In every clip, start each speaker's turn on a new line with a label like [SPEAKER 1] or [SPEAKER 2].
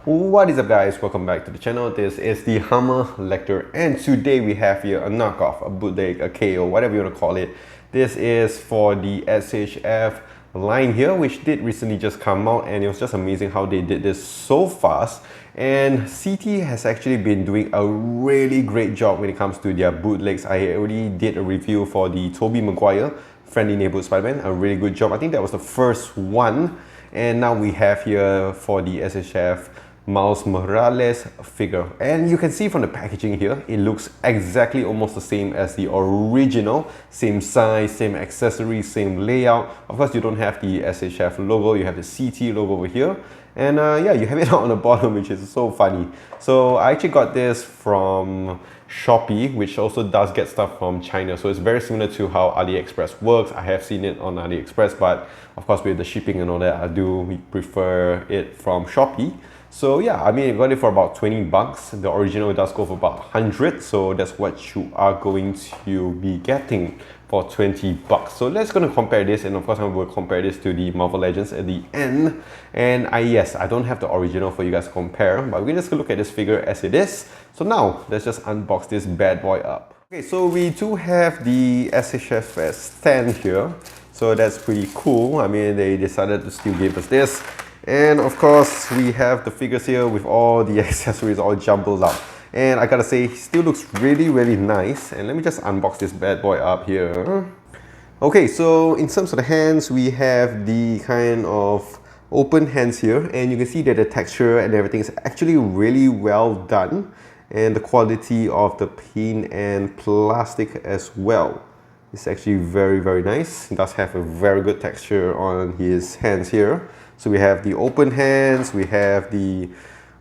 [SPEAKER 1] What is up guys, welcome back to the channel. This is the Hummer Lecter and today we have here a knockoff, a bootleg, a KO, whatever you want to call it. This is for the SHF line here, which did recently just come out, and it was just amazing how they did this so fast. And CT has actually been doing a really great job when it comes to their bootlegs. I already did a review for the Tobey Maguire Friendly Neighborhood Spider-Man, a really good job. I think that was the first one, and now we have here for the SHF Miles Morales figure, and you can see from the packaging here, it looks exactly almost the same as the original. Same size, same accessories, same layout. Of course, you don't have the SHF logo, you have the CT logo over here, and yeah, you have it on the bottom, which is so funny. So I actually got this from Shopee, which also does get stuff from China, so it's very similar to how AliExpress works. I have seen it on AliExpress, but of course with the shipping and all that, I do prefer it from Shopee. So yeah, I mean, I got it for about 20 bucks. The original does go for about 100, so that's what you are going to be getting for 20 bucks. So let's gonna compare this, and of course I will compare this to the Marvel Legends at the end. And yes, I don't have the original for you guys to compare, but we're just gonna look at this figure as it is. So now let's just unbox this bad boy up. Okay, so we do have the SHF stand here, so that's pretty cool. I mean, they decided to still give us this. And of course, we have the figures here with all the accessories all jumbled up. And I gotta say, still looks really nice. And let me just unbox this bad boy up here. Okay, so in terms of the hands, we have the kind of open hands here. And you can see that the texture and everything is actually really well done. And the quality of the paint and plastic as well. It's actually very nice. It does have a very good texture on his hands here. So we have the open hands, we have the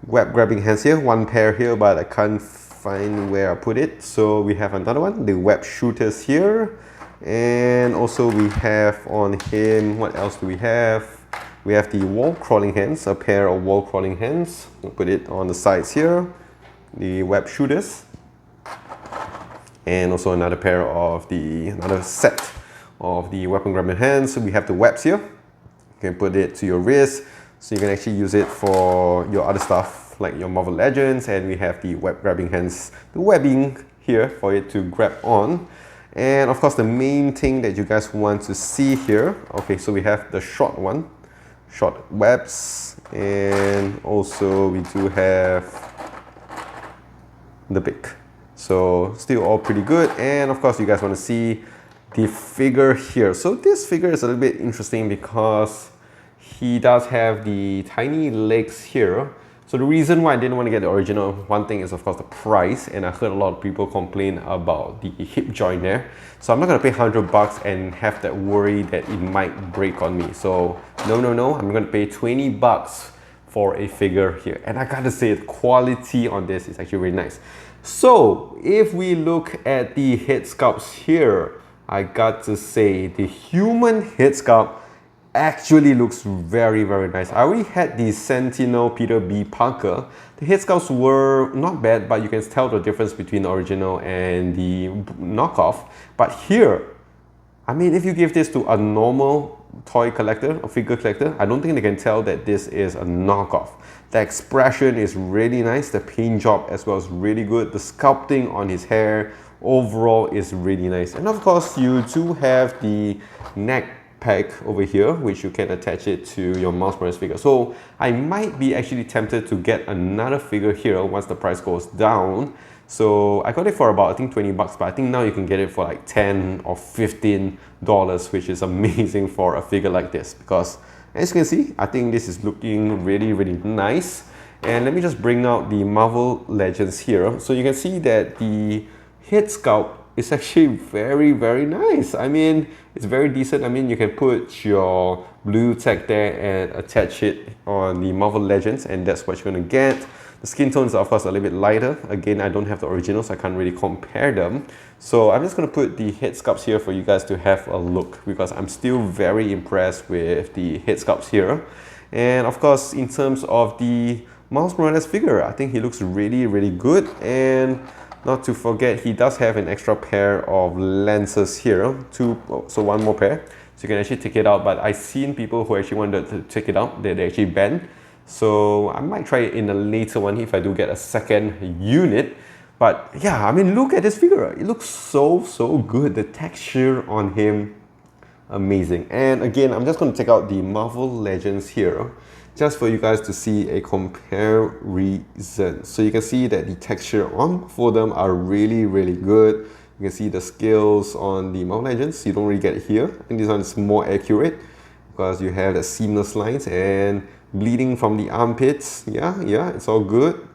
[SPEAKER 1] web grabbing hands here, one pair here, but I can't find where I put it. So we have another one, the web shooters here. And also we have on him, what else do we have? We have the wall crawling hands, a pair of wall crawling hands. We'll put it on the sides here. The web shooters. And also another set of the weapon grabbing hands. So we have the webs here. You can put it to your wrist, so you can actually use it for your other stuff like your Marvel Legends. And we have the web grabbing hands, the webbing here for it to grab on. And of course, the main thing that you guys want to see here, okay, so we have the short one, short webs, and also we do have the big. So still all pretty good. And of course, you guys want to see the figure here. So this figure is a little bit interesting because he does have the tiny legs here. So the reason why I didn't want to get the original, one thing is of course the price, and I heard a lot of people complain about the hip joint there. So I'm not going to pay 100 bucks and have that worry that it might break on me. So no, I'm going to pay 20 bucks for a figure here. And I gotta say, the quality on this is actually really nice. So if we look at the head sculpts here, I got to say the human head sculpt actually looks very nice. I already had the Sentinel Peter B. Parker. The head sculpts were not bad, but you can tell the difference between the original and the knockoff. But here, I mean, if you give this to a normal toy collector, a figure collector, I don't think they can tell that this is a knockoff. The expression is really nice. The paint job as well is really good. The sculpting on his hair overall is really nice. And of course, you do have the neck pack over here, which you can attach it to your Miles Morales figure. So I might be actually tempted to get another figure here once the price goes down. So I got it for about, I think 20 bucks, but I think now you can get it for like 10 or 15 dollars, which is amazing for a figure like this, because as you can see, I think this is looking really nice. And let me just bring out the Marvel Legends here. So you can see that the head sculpt is actually very nice. I mean, it's very decent. I mean, you can put your blue tag there and attach it on the Marvel Legends, and that's what you're gonna get. The skin tones are of course a little bit lighter. Again, I don't have the original, so I can't really compare them. So I'm just gonna put the head sculpts here for you guys to have a look, because I'm still very impressed with the head sculpts here. And of course, in terms of the Miles Morales figure, I think he looks really good. And not to forget, he does have an extra pair of lenses here, so one more pair. So you can actually take it out, but I've seen people who actually wanted to take it out, they actually bend. So I might try it in a later one if I do get a second unit. But yeah, I mean, look at this figure. It looks so good. The texture on him, amazing. And again, I'm just going to take out the Marvel Legends here just for you guys to see a comparison. So you can see that the texture on both of them are really good. You can see the scales on the Marvel Legends, you don't really get it here. I think this one is more accurate because you have the seamless lines and bleeding from the armpits. Yeah, it's all good.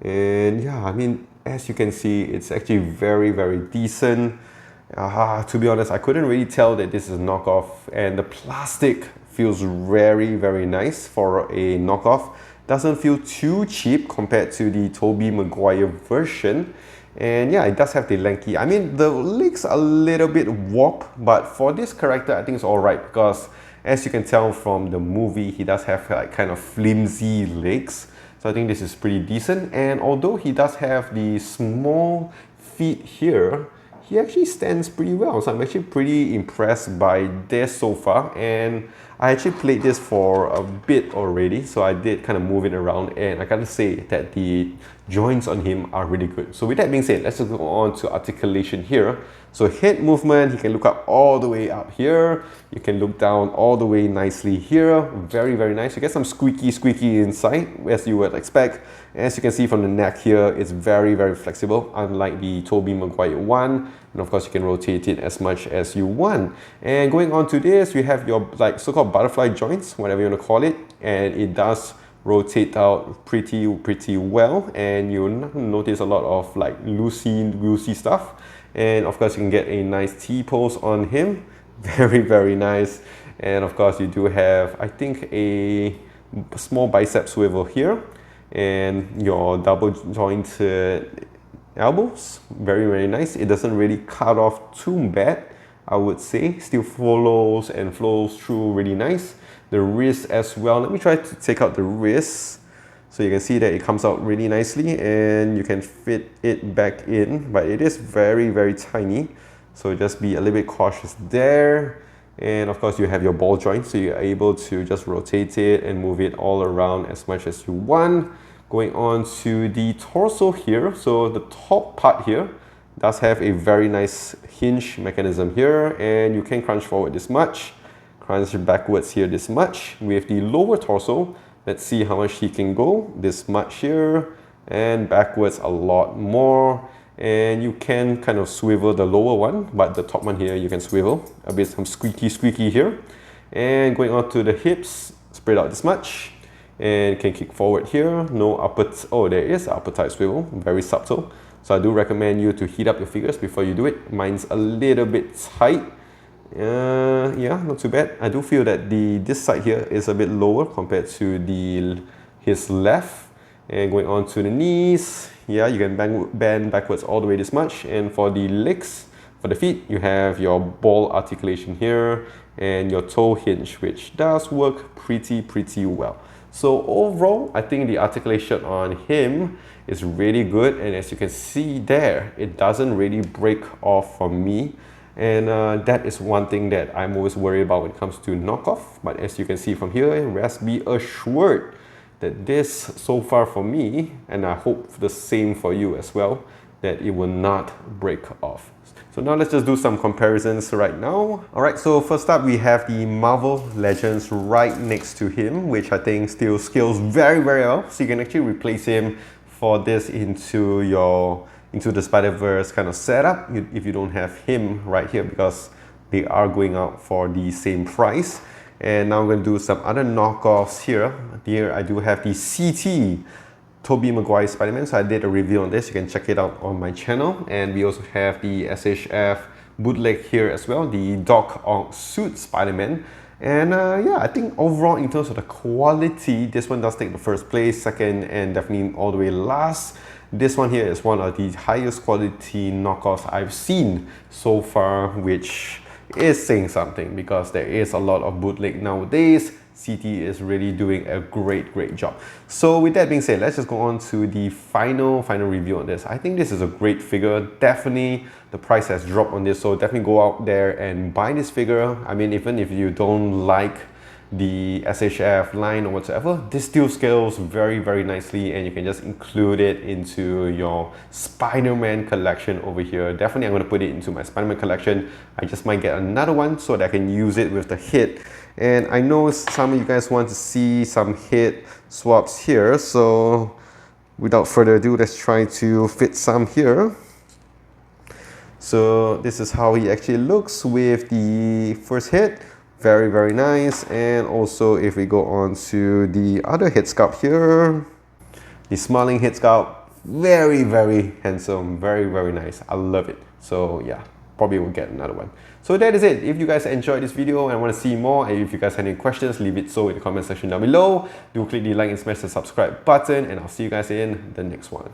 [SPEAKER 1] And yeah, I mean, as you can see, it's actually very decent. To be honest, I couldn't really tell that this is a knockoff, and the plastic feels very nice for a knockoff. Doesn't feel too cheap compared to the Tobey Maguire version. And yeah, it does have the lanky. I mean, the legs are a little bit warped, but for this character, I think it's alright because as you can tell from the movie, he does have like kind of flimsy legs. So I think this is pretty decent. And although he does have the small feet here, he actually stands pretty well. So I'm actually pretty impressed by this so far. And I actually played this for a bit already, so I did kind of move it around, and I gotta say that the joints on him are really good. So with that being said, let's just go on to articulation here. So head movement, he can look up all the way up here. You can look down all the way nicely here. Very nice. You get some squeaky inside, as you would expect. As you can see from the neck here, it's very flexible, unlike the Tobey Maguire one. And of course, you can rotate it as much as you want. And going on to this, you have your like so-called butterfly joints, whatever you want to call it, and it does rotate out pretty well. And you'll notice a lot of like loosey stuff. And of course, you can get a nice T-pose on him. Very nice. And of course, you do have, I think, a small bicep swivel here, and your double jointed elbows, very nice. It doesn't really cut off too bad, I would say. Still follows and flows through really nice. The wrist as well. Let me try to take out the wrist. So you can see that it comes out really nicely, and you can fit it back in, but it is very tiny. So just be a little bit cautious there. And of course, you have your ball joint, so you're able to just rotate it and move it all around as much as you want. Going on to the torso here, so the top part here does have a very nice hinge mechanism here, and you can crunch forward this much, crunch backwards here this much. With the lower torso, let's see how much he can go. This much here, and backwards a lot more. And you can kind of swivel the lower one, but the top one here you can swivel a bit, some squeaky here. And going on to the hips, spread out this much, and can kick forward here. No upper, oh, there is upper thigh swivel, very subtle. So I do recommend you to heat up your figures before you do it. Mine's a little bit tight. Yeah, not too bad. I do feel that this side here is a bit lower compared to his left. And going on to the knees, yeah, you can bend backwards all the way this much. And for the legs, for the feet, you have your ball articulation here and your toe hinge, which does work pretty well. So overall, I think the articulation on him is really good. And as you can see there, it doesn't really break off from me. And that is one thing that I'm always worried about when it comes to knockoff. But as you can see from here, rest be assured that this, so far for me, and I hope the same for you as well, that it will not break off. So now let's just do some comparisons right now. Alright, so first up we have the Marvel Legends right next to him, which I think still scales very well. So you can actually replace him for this into the Spider-Verse kind of setup if you don't have him right here, because they are going out for the same price. And now I'm going to do some other knockoffs here. Here I do have the CT Tobey Maguire Spider-Man, so I did a review on this. You can check it out on my channel. And we also have the SHF bootleg here as well, the Doc Ock suit Spider-Man. And yeah, I think overall in terms of the quality, this one does take the first place, second, and definitely all the way last. This one here is one of the highest quality knockoffs I've seen so far, which is saying something because there is a lot of bootleg nowadays. CT is really doing a great job. So with that being said, let's just go on to the final review on this. I think this is a great figure. Definitely the price has dropped on this, so definitely go out there and buy this figure. I mean, even if you don't like the SHF line or whatsoever, this still scales very, very nicely, and you can just include it into your Spider-Man collection over here. Definitely I'm going to put it into my Spider-Man collection. I just might get another one so that I can use it with the hit. And I know some of you guys want to see some hit swaps here, so without further ado, let's try to fit some here. So this is how he actually looks with the first hit. Very, very nice. And also if we go on to the other hit sculpt here, the smiling hit sculpt, very, very handsome, very, very nice. I love it. So yeah, probably will get another one. So that is it. If you guys enjoyed this video and want to see more, and if you guys have any questions, leave it so in the comment section down below. Do click the like and smash the subscribe button, and I'll see you guys in the next one.